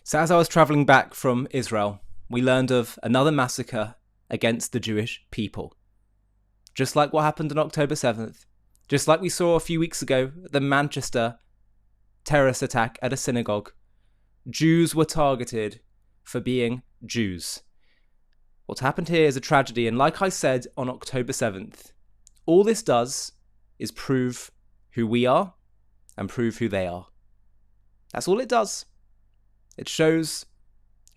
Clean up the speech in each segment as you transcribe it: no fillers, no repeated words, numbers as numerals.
So as I was travelling back from Israel, we learned of another massacre against the Jewish people. Just like what happened on October 7th, just like we saw a few weeks ago, the Manchester terrorist attack at a synagogue, Jews were targeted for being Jews. What's happened here is a tragedy, and like I said on October 7th, all this does is prove who we are and prove who they are. That's all it does. It shows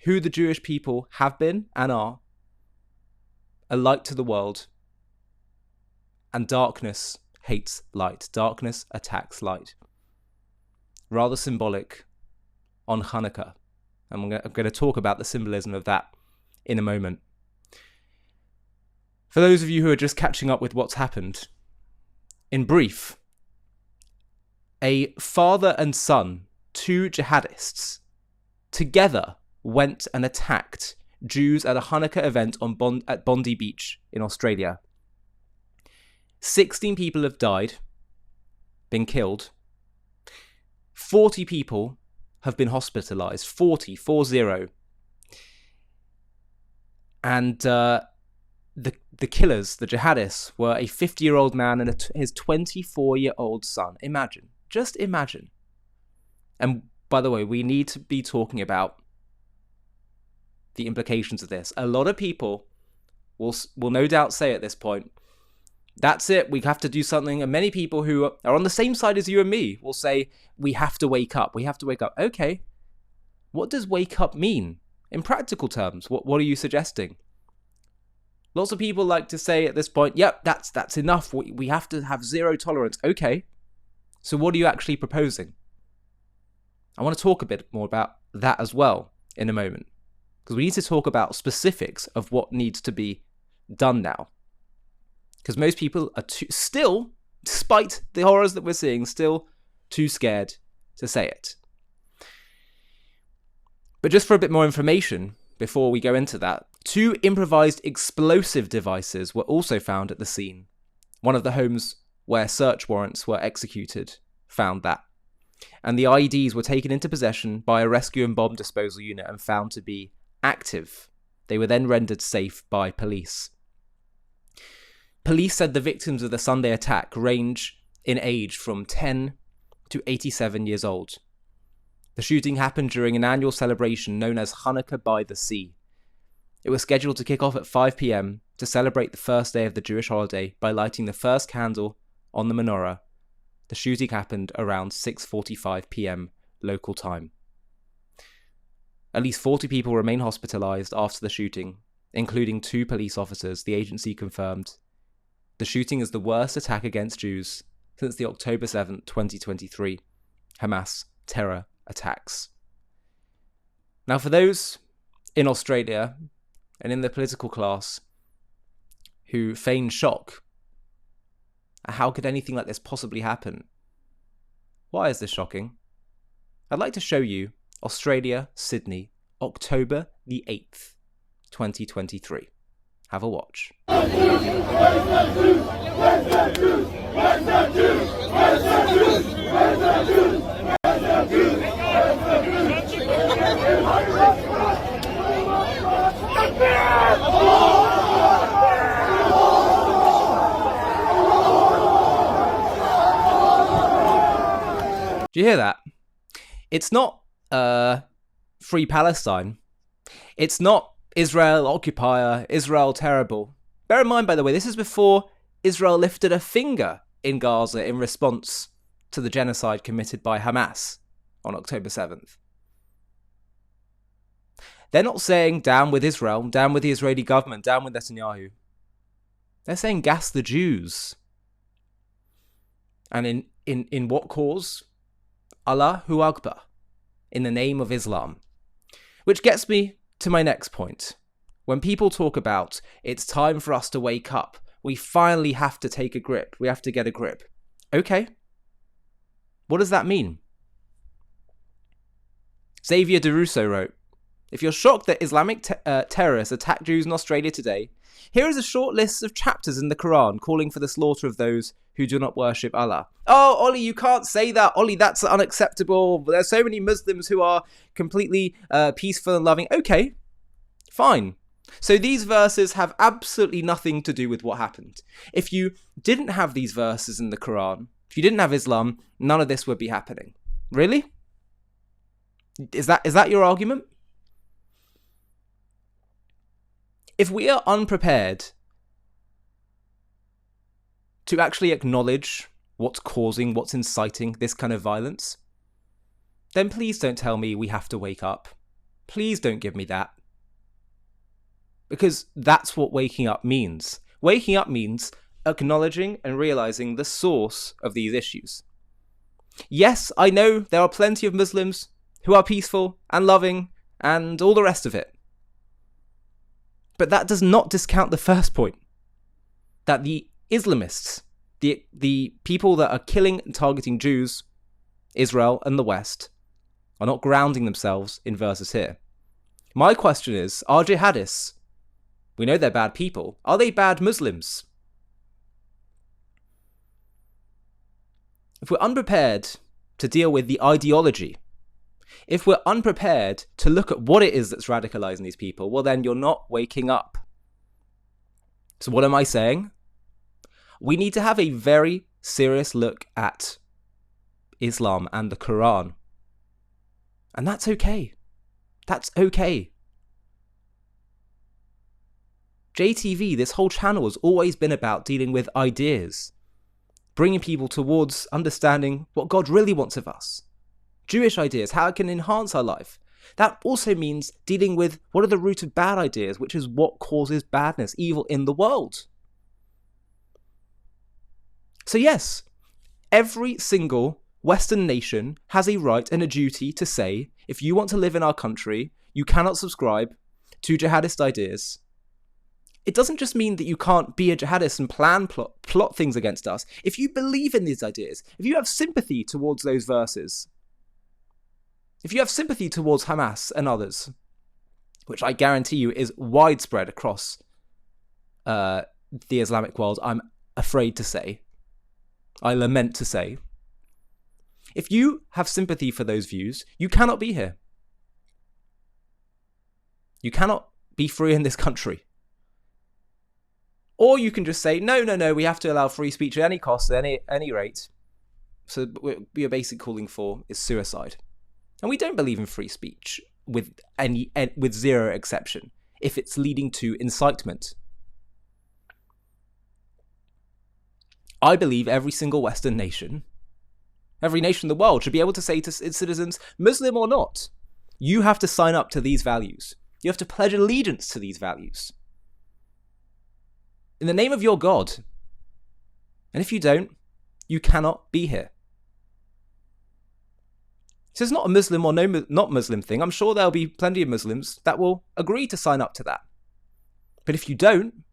who the Jewish people have been and are, a light to the world. And darkness hates light. Darkness attacks light. Rather symbolic on Hanukkah. I'm going to talk about the symbolism of that in a moment. For those of you who are just catching up with what's happened, in brief, a father and son, two jihadists, together went and attacked Jews at a Hanukkah event at Bondi Beach in Australia. 16 people have died, been killed. 40 people have been hospitalized. 40. And the killers, the jihadists, were a 50-year-old man and his 24-year-old son. Imagine. Just imagine. And by the way, we need to be talking about the implications of this. A lot of people will no doubt say at this point, that's it, we have to do something. And many people who are on the same side as you and me will say, we have to wake up. We have to wake up. Okay. What does wake up mean? In practical terms, what are you suggesting? Lots of people like to say at this point, yep, that's enough. We have to have zero tolerance. Okay. So what are you actually proposing? I want to talk a bit more about that as well in a moment, because we need to talk about specifics of what needs to be done now. Because most people are still, despite the horrors that we're seeing, still too scared to say it. But just for a bit more information, before we go into that, 2 improvised explosive devices were also found at the scene. One of the homes where search warrants were executed found that. And the IEDs were taken into possession by a rescue and bomb disposal unit and found to be active. They were then rendered safe by police. Police said the victims of the Sunday attack range in age from 10 to 87 years old. The shooting happened during an annual celebration known as Hanukkah by the Sea. It was scheduled to kick off at 5 p.m. to celebrate the first day of the Jewish holiday by lighting the first candle on the menorah. The shooting happened around 6:45 p.m. local time. At least 40 people remain hospitalized after the shooting, including 2 police officers, the agency confirmed. The shooting is the worst attack against Jews since the October 7, 2023 Hamas terror attacks. Now, for those in Australia and in the political class who feign shock, how could anything like this possibly happen? Why is this shocking? I'd like to show you Australia, Sydney, October the 8th, 2023. Have a watch. Do you hear that? It's not Free Palestine. It's not Israel occupier, Israel terrible. Bear in mind, by the way, this is before Israel lifted a finger in Gaza in response to the genocide committed by Hamas on October 7th. They're not saying down with Israel, down with the Israeli government, down with Netanyahu. They're saying gas the Jews. And in what cause? Allahu Akbar, in the name of Islam. Which gets me to my next point. When people talk about it's time for us to wake up, we finally have to take a grip, we have to get a grip. Okay. What does that mean? Xavier DeRusso wrote, If you're shocked that Islamic terrorists attack Jews in Australia today, here is a short list of chapters in the Quran calling for the slaughter of those who do not worship Allah. Oh, Ollie, you can't say that. Ollie, that's unacceptable. There's so many Muslims who are completely peaceful and loving. Okay, fine. So these verses have absolutely nothing to do with what happened. If you didn't have these verses in the Quran, if you didn't have Islam, none of this would be happening. Really? Is that your argument? If we are unprepared to actually acknowledge what's causing, what's inciting this kind of violence, then please don't tell me we have to wake up. Please don't give me that. Because that's what waking up means. Waking up means acknowledging and realizing the source of these issues. Yes, I know there are plenty of Muslims who are peaceful and loving and all the rest of it. But that does not discount the first point, that the Islamists, the people that are killing and targeting Jews, Israel and the West, are not grounding themselves in verses here. My question is, are jihadists, we know they're bad people, are they bad Muslims? If we're unprepared to deal with the ideology, if we're unprepared to look at what it is that's radicalizing these people, well then you're not waking up. So what am I saying? We need to have a very serious look at Islam and the Quran. And that's okay. That's okay. JTV, this whole channel has always been about dealing with ideas, bringing people towards understanding what God really wants of us. Jewish ideas, how it can enhance our life. That also means dealing with what are the root of bad ideas, which is what causes badness, evil in the world. So yes, every single Western nation has a right and a duty to say, if you want to live in our country, you cannot subscribe to jihadist ideas. It doesn't just mean that you can't be a jihadist and plot things against us. If you believe in these ideas, if you have sympathy towards those verses, if you have sympathy towards Hamas and others, which I guarantee you is widespread across the Islamic world, I'm afraid to say, I lament to say, if you have sympathy for those views, you cannot be here. You cannot be free in this country. Or you can just say, no, we have to allow free speech at any cost, at any rate. So what you're basically calling for is suicide. And we don't believe in free speech with zero exception if it's leading to incitement. I believe every single Western nation, every nation in the world should be able to say to its citizens, Muslim or not, you have to sign up to these values. You have to pledge allegiance to these values. In the name of your God. And if you don't, you cannot be here. So it's not a Muslim or not Muslim thing. I'm sure there'll be plenty of Muslims that will agree to sign up to that. But if you don't,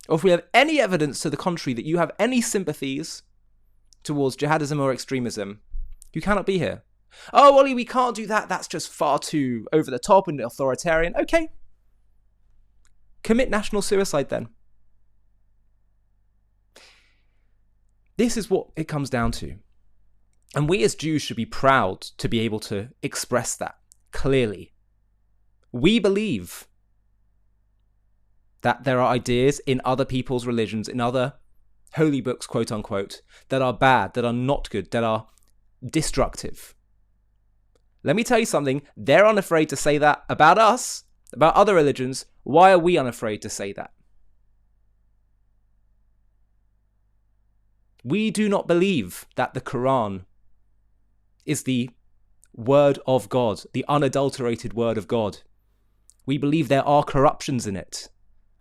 or if we have any evidence to the contrary that you have any sympathies towards jihadism or extremism, you cannot be here. Oh, Ollie, we can't do that. That's just far too over the top and authoritarian. Okay. Commit national suicide then. This is what it comes down to. And we as Jews should be proud to be able to express that clearly. We believe that there are ideas in other people's religions, in other holy books, quote unquote, that are bad, that are not good, that are destructive. Let me tell you something. They're unafraid to say that about us, about other religions. Why are we unafraid to say that? We do not believe that the Quran is the word of God, the unadulterated word of God. We believe there are corruptions in it,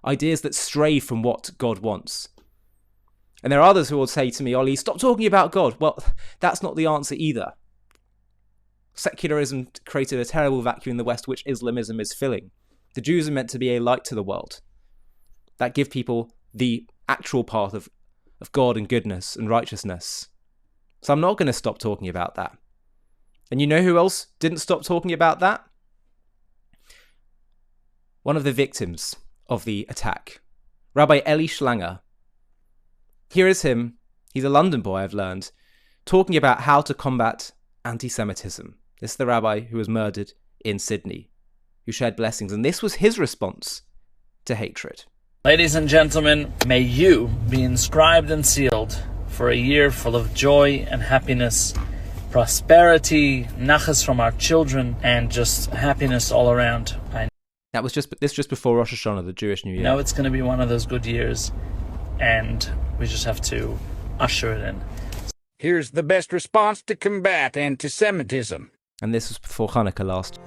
ideas that stray from what God wants. And there are others who will say to me, Ollie, stop talking about God. Well, that's not the answer either. Secularism created a terrible vacuum in the West, which Islamism is filling. The Jews are meant to be a light to the world that give people the actual path of God and goodness and righteousness. So I'm not going to stop talking about that. And you know who else didn't stop talking about that? one of the victims of the attack, Rabbi Eli Schlanger. Here is him, he's a London boy, I've learned, talking about how to combat anti-Semitism. This is the rabbi who was murdered in Sydney, who shared blessings, and this was his response to hatred. Ladies and gentlemen, may you be inscribed and sealed for a year full of joy and happiness, prosperity, nachas from our children, and just happiness all around. That was just before Rosh Hashanah, the Jewish New Year. Know it's going to be one of those good years, and we just have to usher it in. Here's the best response to combat anti-Semitism. And this was before Hanukkah last.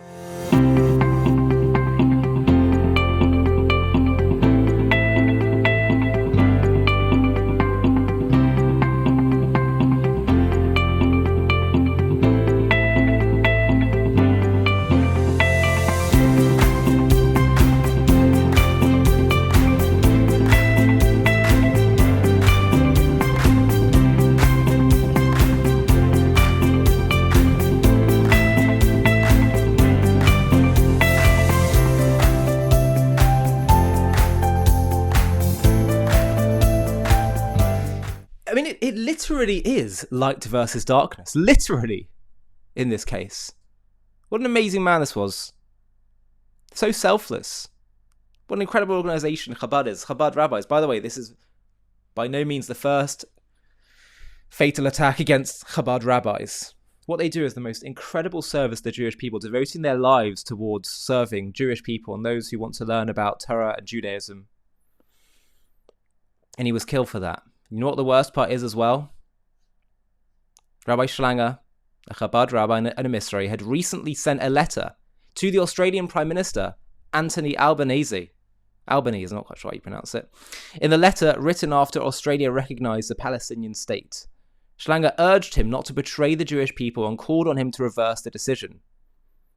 I mean, it literally is light versus darkness. Literally, in this case. What an amazing man this was. So selfless. What an incredible organisation Chabad is. Chabad rabbis. By the way, this is by no means the first fatal attack against Chabad rabbis. What they do is the most incredible service to the Jewish people, devoting their lives towards serving Jewish people and those who want to learn about Torah and Judaism. And he was killed for that. You know what the worst part is as well? Rabbi Schlanger, a Chabad rabbi and a emissary, had recently sent a letter to the Australian Prime Minister, Anthony Albanese. Albanese, I'm not quite sure how you pronounce it. In the letter, written after Australia recognised the Palestinian state, Schlanger urged him not to betray the Jewish people and called on him to reverse the decision.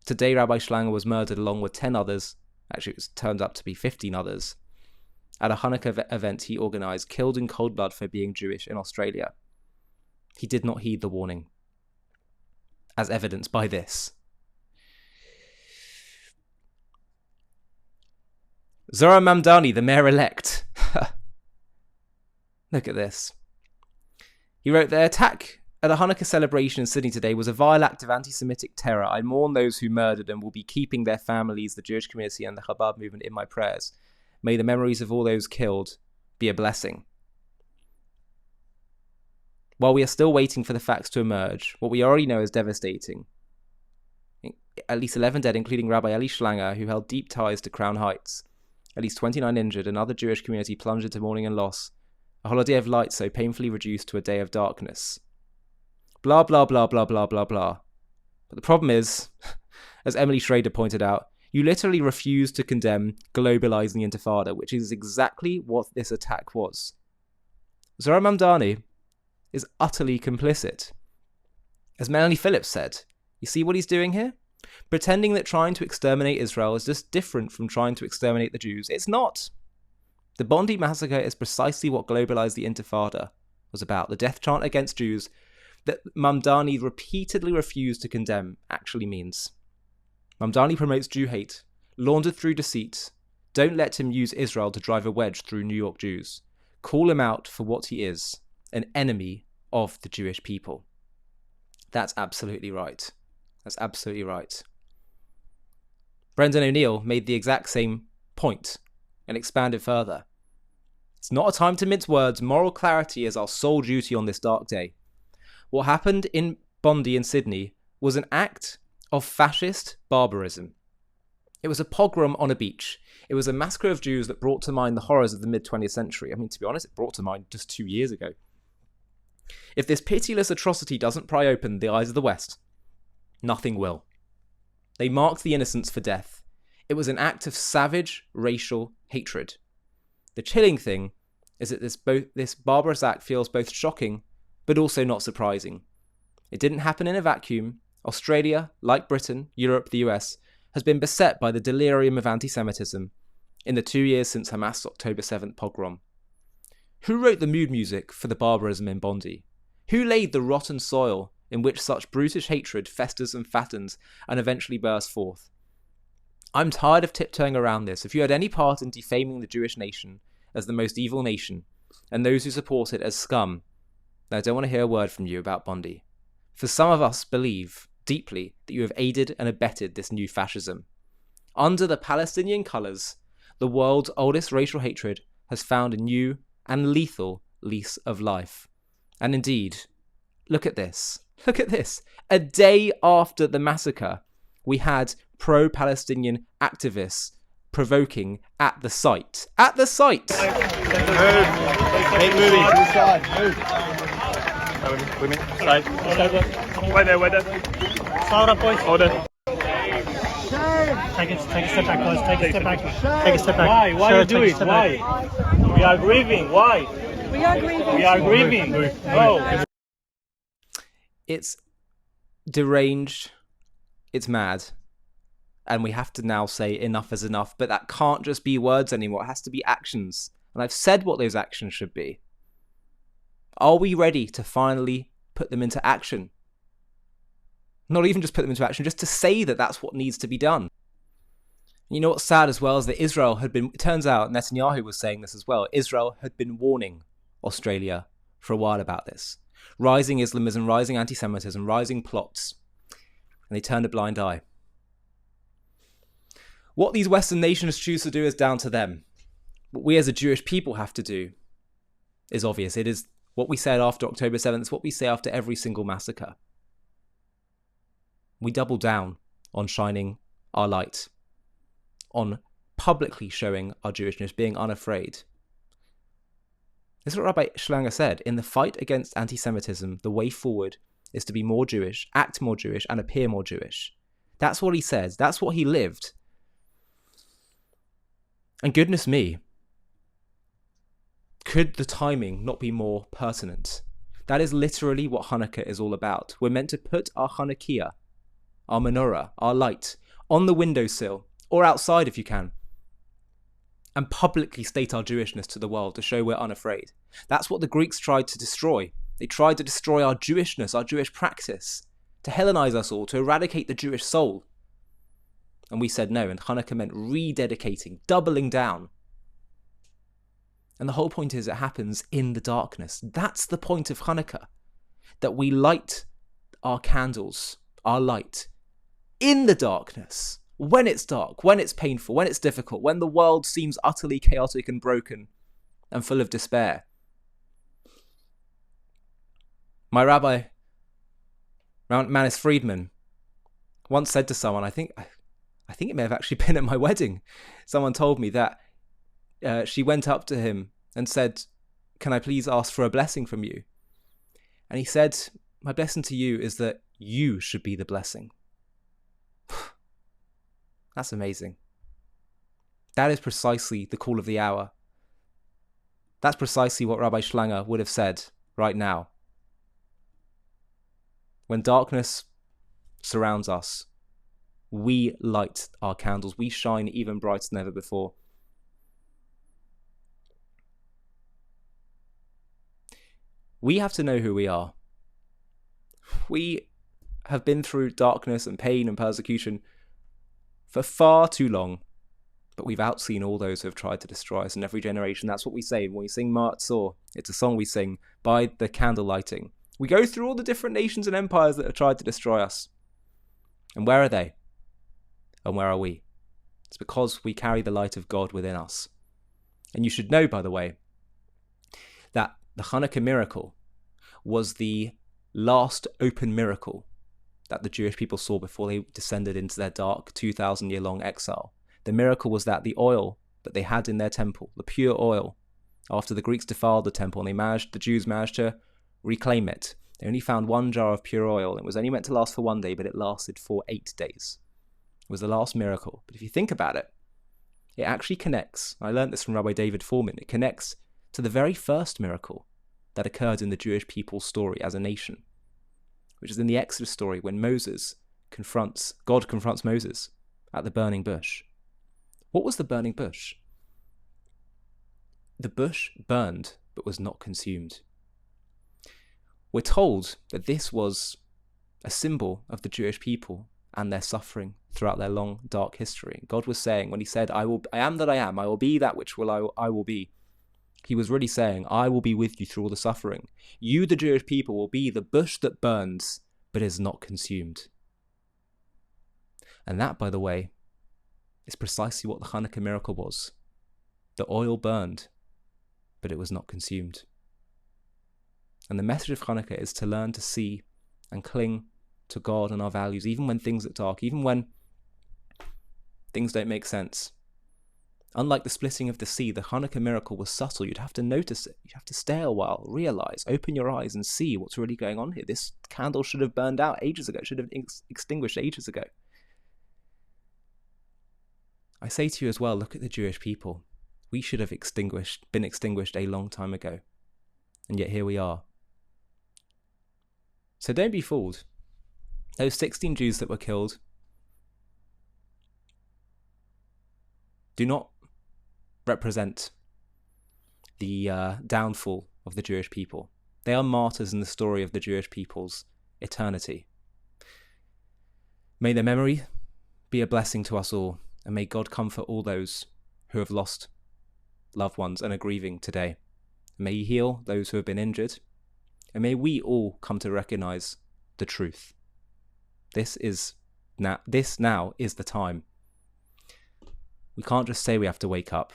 Today, Rabbi Schlanger was murdered along with 10 others. Actually, it turned up to be 15 others. At a Hanukkah event he organised, killed in cold blood for being Jewish in Australia. He did not heed the warning, as evidenced by this. Zohar Mamdani, the mayor-elect. Look at this. He wrote, "The attack at a Hanukkah celebration in Sydney today was a vile act of anti-Semitic terror. I mourn those who murdered and will be keeping their families, the Jewish community and the Chabad movement in my prayers. May the memories of all those killed be a blessing." While we are still waiting for the facts to emerge, what we already know is devastating. At least 11 dead, including Rabbi Eli Schlanger, who held deep ties to Crown Heights. At least 29 injured, another Jewish community plunged into mourning and loss. A holiday of light so painfully reduced to a day of darkness. Blah, blah, blah, blah, blah, blah, blah. But the problem is, as Emily Schrader pointed out, you literally refuse to condemn globalising the Intifada, which is exactly what this attack was. Zohar Mamdani is utterly complicit. As Melanie Phillips said, you see what he's doing here? Pretending that trying to exterminate Israel is just different from trying to exterminate the Jews. It's not. The Bondi massacre is precisely what globalised the Intifada was about. The death chant against Jews that Mamdani repeatedly refused to condemn actually means. Mamdani promotes Jew hate, laundered through deceit. Don't let him use Israel to drive a wedge through New York Jews. Call him out for what he is, an enemy of the Jewish people. That's absolutely right. That's absolutely right. Brendan O'Neill made the exact same point and expanded further. It's not a time to mince words. Moral clarity is our sole duty on this dark day. What happened in Bondi in Sydney was an act of fascist barbarism. It was a pogrom on a beach. It was a massacre of Jews that brought to mind the horrors of the mid-20th century. I mean, to be honest, it brought to mind just 2 years ago. If this pitiless atrocity doesn't pry open the eyes of the West, nothing will. They marked the innocents for death. It was an act of savage racial hatred. The chilling thing is that this barbarous act feels both shocking but also not surprising. It didn't happen in a vacuum. Australia, like Britain, Europe, the US, has been beset by the delirium of anti-Semitism in the 2 years since Hamas' October 7th pogrom. Who wrote the mood music for the barbarism in Bondi? Who laid the rotten soil in which such brutish hatred festers and fattens and eventually bursts forth? I'm tired of tiptoeing around this. If you had any part in defaming the Jewish nation as the most evil nation, and those who support it as scum, then I don't want to hear a word from you about Bondi. For some of us believe deeply that you have aided and abetted this new fascism. Under the Palestinian colours, the world's oldest racial hatred has found a new and lethal lease of life. And indeed, look at this. Look at this. A day after the massacre, we had pro-Palestinian activists provoking at the site. At the site! Take a step back, guys. Take a step back. Take a step back. Why? Why you do it? Why? We are grieving. Why? We are grieving. We are grieving. No. It's deranged. It's mad. And we have to now say enough is enough. But that can't just be words anymore. It has to be actions. And I've said what those actions should be. Are we ready to finally put them into action? Not even just put them into action, just to say that that's what needs to be done. You know what's sad as well is that Israel had been, it turns out Netanyahu was saying this as well, Israel had been warning Australia for a while about this. Rising Islamism, rising anti-Semitism, rising plots. And they turned a blind eye. What these Western nations choose to do is down to them. What we as a Jewish people have to do is obvious. It is what we said after October 7th. It's what we say after every single massacre. We double down on shining our light, on publicly showing our Jewishness, being unafraid. This is what Rabbi Schlanger said. In the fight against anti-Semitism, the way forward is to be more Jewish, act more Jewish, and appear more Jewish. That's what he says. That's what he lived. And goodness me, could the timing not be more pertinent? That is literally what Hanukkah is all about. We're meant to put our Hanukkah, our menorah, our light, on the windowsill, or outside if you can, and publicly state our Jewishness to the world to show we're unafraid. That's what the Greeks tried to destroy. They tried to destroy our Jewishness, our Jewish practice, to Hellenize us all, to eradicate the Jewish soul. And we said no, and Hanukkah meant rededicating, doubling down. And the whole point is it happens in the darkness. That's the point of Hanukkah, that we light our candles, our light, in the darkness, when it's dark, when it's painful, when it's difficult, when the world seems utterly chaotic and broken and full of despair. My rabbi, Manis Friedman, once said to someone, I think it may have actually been at my wedding, someone told me that she went up to him and said, "Can I please ask for a blessing from you?" And he said, "My blessing to you is that you should be the blessing." That's amazing. That is precisely the call of the hour. That's precisely what Rabbi Schlanger would have said right now. When darkness surrounds us, we light our candles. We shine even brighter than ever before. We have to know who we are. We have been through darkness and pain and persecution for far too long, but we've outseen all those who have tried to destroy us in every generation. That's what we say when we sing Ma'atzor. It's a song we sing by the candle lighting. We go through all the different nations and empires that have tried to destroy us. And where are they? And where are we? It's because we carry the light of God within us. And you should know, by the way, that the Hanukkah miracle was the last open miracle that the Jewish people saw before they descended into their dark 2,000-year-long exile. The miracle was that the oil that they had in their temple, the pure oil, after the Greeks defiled the temple and the Jews managed to reclaim it, they only found one jar of pure oil. It was only meant to last for one day, but it lasted for 8 days. It was the last miracle. But if you think about it, it actually connects. I learned this from Rabbi David Foreman. It connects to the very first miracle that occurred in the Jewish people's story as a nation, which is in the Exodus story when God confronts Moses at the burning bush. What was the burning bush? The bush burned but was not consumed. We're told that this was a symbol of the Jewish people and their suffering throughout their long, dark history. God was saying, when he said, I am that I am, I will be that which I will be, he was really saying, I will be with you through all the suffering. You, the Jewish people, will be the bush that burns, but is not consumed. And that, by the way, is precisely what the Hanukkah miracle was. The oil burned, but it was not consumed. And the message of Hanukkah is to learn to see and cling to God and our values, even when things look dark, even when things don't make sense. Unlike the splitting of the sea, the Hanukkah miracle was subtle. You'd have to notice it. You'd have to stay a while, realize, open your eyes and see what's really going on here. This candle should have burned out ages ago, should have extinguished ages ago. I say to you as well, look at the Jewish people. We should have been extinguished a long time ago. And yet here we are. So don't be fooled. Those 16 Jews that were killed do not represent the downfall of the Jewish people. They are martyrs in the story of the Jewish people's eternity. May their memory be a blessing to us all, and may God comfort all those who have lost loved ones and are grieving today. May he heal those who have been injured, and may we all come to recognize the truth. This now is the time. We can't just say we have to wake up.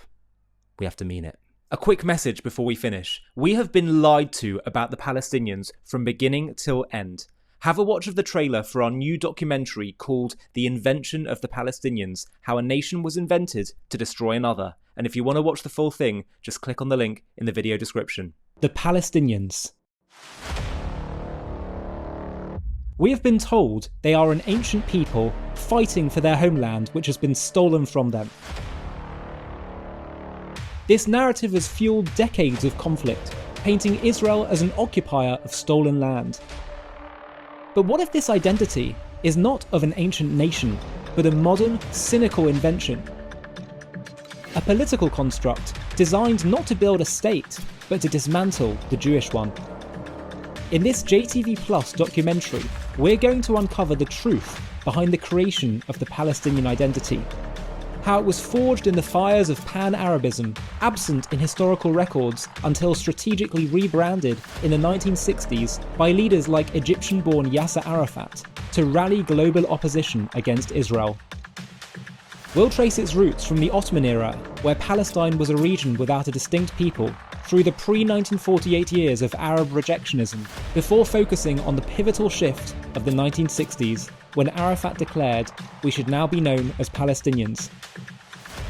We have to mean it. A quick message before we finish. We have been lied to about the Palestinians from beginning till end. Have a watch of the trailer for our new documentary called The Invention of the Palestinians, How a Nation Was Invented to Destroy Another. And if you want to watch the full thing, just click on the link in the video description. The Palestinians. We have been told they are an ancient people fighting for their homeland which has been stolen from them. This narrative has fueled decades of conflict, painting Israel as an occupier of stolen land. But what if this identity is not of an ancient nation, but a modern, cynical invention? A political construct designed not to build a state, but to dismantle the Jewish one. In this JTV Plus documentary, we're going to uncover the truth behind the creation of the Palestinian identity, how it was forged in the fires of pan-Arabism, absent in historical records until strategically rebranded in the 1960s by leaders like Egyptian-born Yasser Arafat to rally global opposition against Israel. We'll trace its roots from the Ottoman era, where Palestine was a region without a distinct people, through the pre-1948 years of Arab rejectionism, before focusing on the pivotal shift of the 1960s, when Arafat declared we should now be known as Palestinians,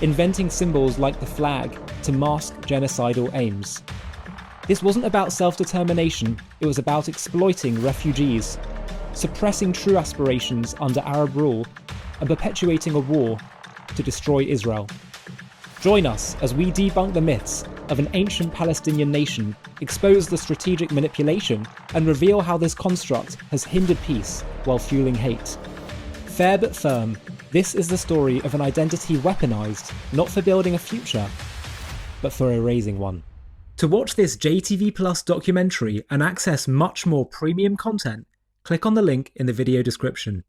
inventing symbols like the flag to mask genocidal aims. This wasn't about self-determination, it was about exploiting refugees, suppressing true aspirations under Arab rule, and perpetuating a war to destroy Israel. Join us as we debunk the myths of an ancient Palestinian nation, expose the strategic manipulation, and reveal how this construct has hindered peace while fueling hate. Fair but firm, this is the story of an identity weaponized not for building a future, but for erasing one. To watch this JTV Plus documentary and access much more premium content, click on the link in the video description.